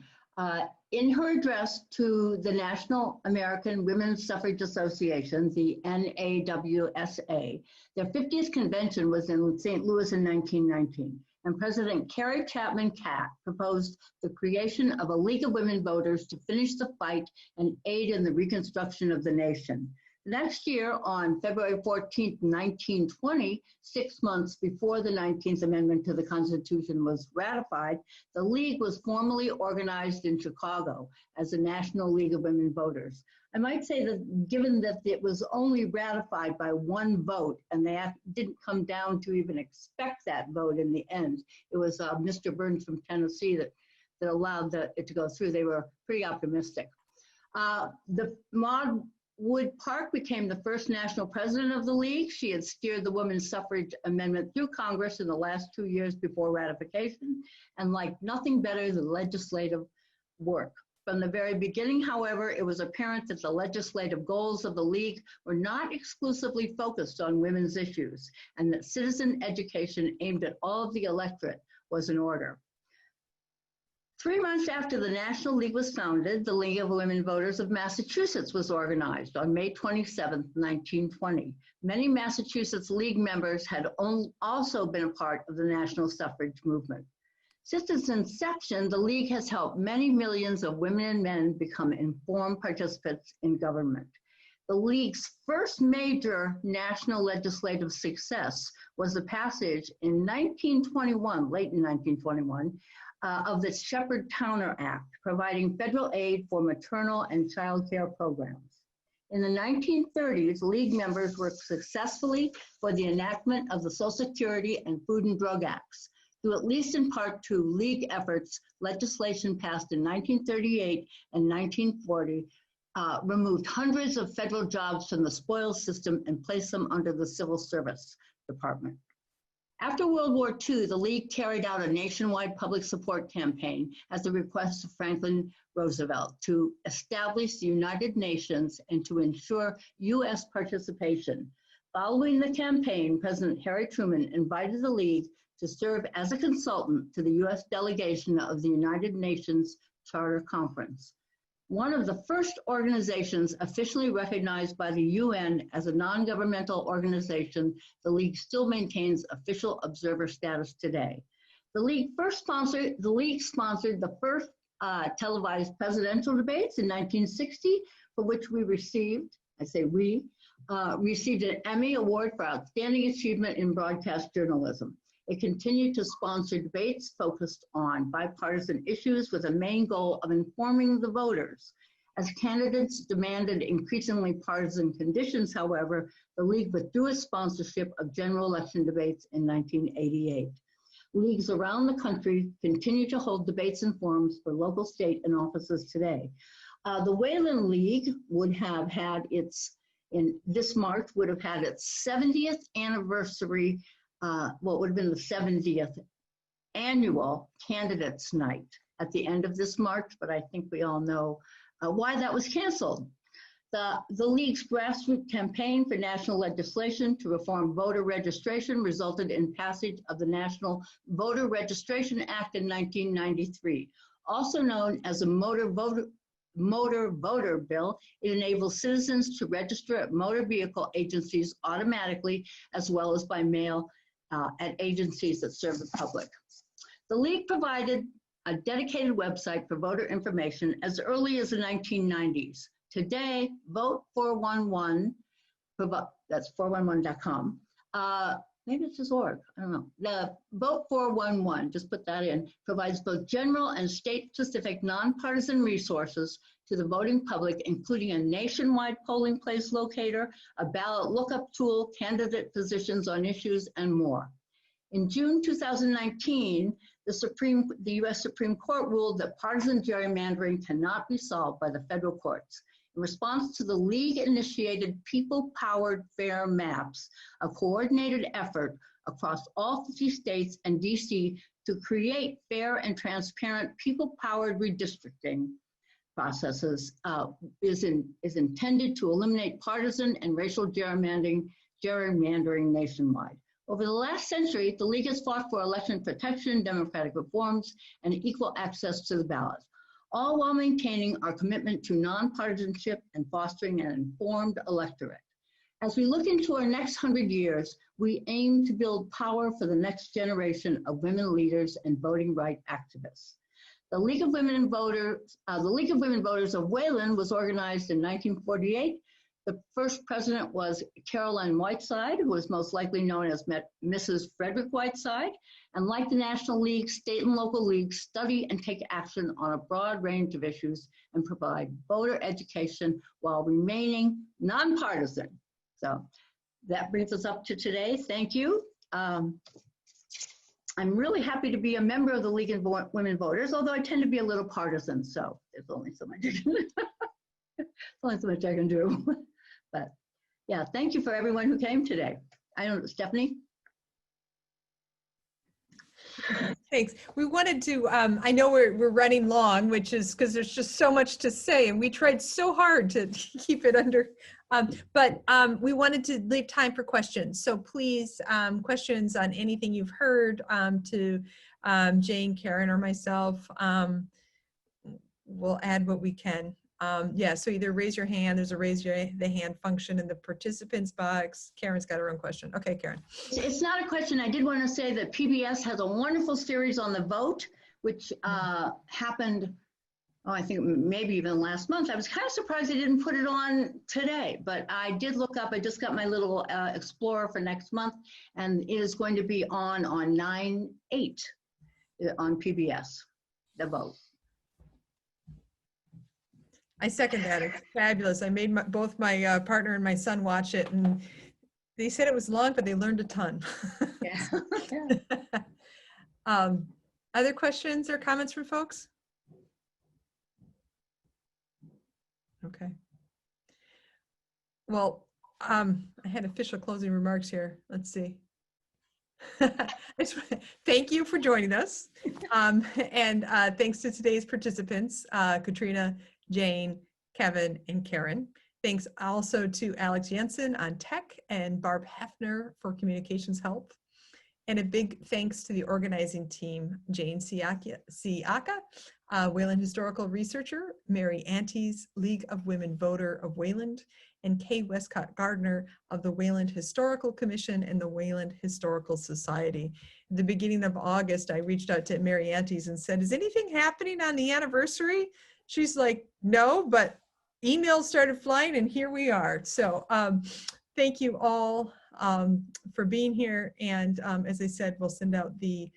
In her address to the National American Women's Suffrage Association, the NAWSA, their 50th convention was in St. Louis in 1919. And President Carrie Chapman Catt proposed the creation of a League of Women Voters to finish the fight and aid in the reconstruction of the nation. Next year, on February 14, 1920, 6 months before the 19th Amendment to the Constitution was ratified, the League was formally organized in Chicago as the National League of Women Voters. I might say that given that it was only ratified by one vote, and they didn't come down to even expect that vote in the end, it was Mr. Burns from Tennessee that allowed it to go through. They were pretty optimistic. The Maud Wood Park became the first national president of the League. She had steered the women's suffrage amendment through Congress in the last 2 years before ratification, and liked nothing better than legislative work. From the very beginning, however, it was apparent that the legislative goals of the League were not exclusively focused on women's issues, and that citizen education aimed at all of the electorate was in order. 3 months after the National League was founded, the League of Women Voters of Massachusetts was organized on May 27, 1920. Many Massachusetts League members had also been a part of the national suffrage movement. Since its inception, the League has helped many millions of women and men become informed participants in government. The League's first major national legislative success was the passage in 1921, late in 1921, of the Shepherd-Towner Act, providing federal aid for maternal and child care programs. In the 1930s, League members worked successfully for the enactment of the Social Security and Food and Drug Acts. Due at least in part to League efforts, legislation passed in 1938 and 1940 removed hundreds of federal jobs from the spoils system and placed them under the Civil Service Department. After World War II, the League carried out a nationwide public support campaign at the request of Franklin Roosevelt to establish the United Nations and to ensure U.S. participation. Following the campaign, President Harry Truman invited the League to serve as a consultant to the U.S. delegation of the United Nations Charter Conference. One of the first organizations officially recognized by the UN as a non-governmental organization, the League still maintains official observer status today. The League sponsored the first televised presidential debates in 1960, for which we received, received an Emmy Award for Outstanding Achievement in Broadcast Journalism. It continued to sponsor debates focused on bipartisan issues with a main goal of informing the voters. As candidates demanded increasingly partisan conditions, however, the League withdrew its sponsorship of general election debates in 1988. Leagues around the country continue to hold debates and forums for local, state, and offices today. The Wayland League would have had this March would have had its 70th anniversary, what would have been the 70th annual candidates night at the end of this March, but I think we all know why that was canceled. The League's grassroots campaign for national legislation to reform voter registration resulted in passage of the National Voter Registration Act in 1993. Also known as the Motor Voter Bill, it enables citizens to register at motor vehicle agencies automatically, as well as by mail at agencies that serve the public. The League provided a dedicated website for voter information as early as the 1990s. Today, Vote 411, that's 411.com. Maybe it's just org, I don't know. The Vote 411, just put that in, provides both general and state-specific nonpartisan resources to the voting public, including a nationwide polling place locator, a ballot lookup tool, candidate positions on issues, and more. In June 2019, the U.S. Supreme Court ruled that partisan gerrymandering cannot be solved by the federal courts. In response to the League-initiated People-Powered Fair Maps, a coordinated effort across all 50 states and DC to create fair and transparent people-powered redistricting processes is intended to eliminate partisan and racial gerrymandering nationwide. Over the last century, the League has fought for election protection, democratic reforms, and equal access to the ballot, all while maintaining our commitment to nonpartisanship and fostering an informed electorate. As we look into our next 100 years, we aim to build power for the next generation of women leaders and voting rights activists. The League of Women Voters of Wayland was organized in 1948. The first president was Caroline Whiteside, who was most likely known as Mrs. Frederick Whiteside. And like the National League, state and local leagues study and take action on a broad range of issues and provide voter education while remaining nonpartisan. So that brings us up to today. Thank you. I'm really happy to be a member of the League of Women Voters, although I tend to be a little partisan, so there's only so much I can do. But yeah, thank you for everyone who came today. I don't know, Stephanie? Thanks. We wanted to, I know we're running long, which is because there's just so much to say, and we tried so hard to keep it under, but we wanted to leave time for questions. So please, questions on anything you've heard to Jane, Karen, or myself. We'll add what we can. Yeah, so either raise your hand, there's a raise the hand function in the participants box. Karen's got her own question. Okay, Karen. It's not a question. I did want to say that PBS has a wonderful series on the vote, which happened, I think maybe even last month. I was kind of surprised they didn't put it on today, but I did look up, I just got my little Explorer for next month, and it is going to be on 9/8 on PBS, the vote. I second that. It's fabulous. I made both my partner and my son watch it, and they said it was long, but they learned a ton. Yeah. Other questions or comments from folks? Okay. Well, I had official closing remarks here. Let's see. Thank you for joining us. And thanks to today's participants, Katrina, Jane, Kevin, and Karen. Thanks also to Alex Jensen on tech and Barb Hefner for communications help. And a big thanks to the organizing team, Jane Siaka, Wayland historical researcher, Mary Antes, League of Women Voter of Wayland, and Kay Westcott Gardner of the Wayland Historical Commission and the Wayland Historical Society. At the beginning of August, I reached out to Mary Antes and said, is anything happening on the anniversary? She's like, no, but emails started flying and here we are. So thank you all for being here. And as I said, we'll send out the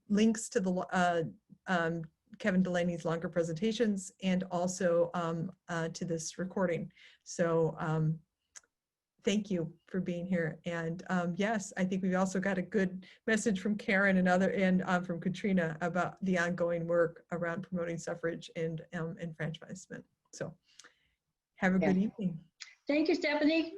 links to the Kevin Delaney's longer presentations and also to this recording. So thank you for being here. And yes, I think we've also got a good message from Karen and from Katrina about the ongoing work around promoting suffrage and enfranchisement. So have a good evening. Thank you, Stephanie.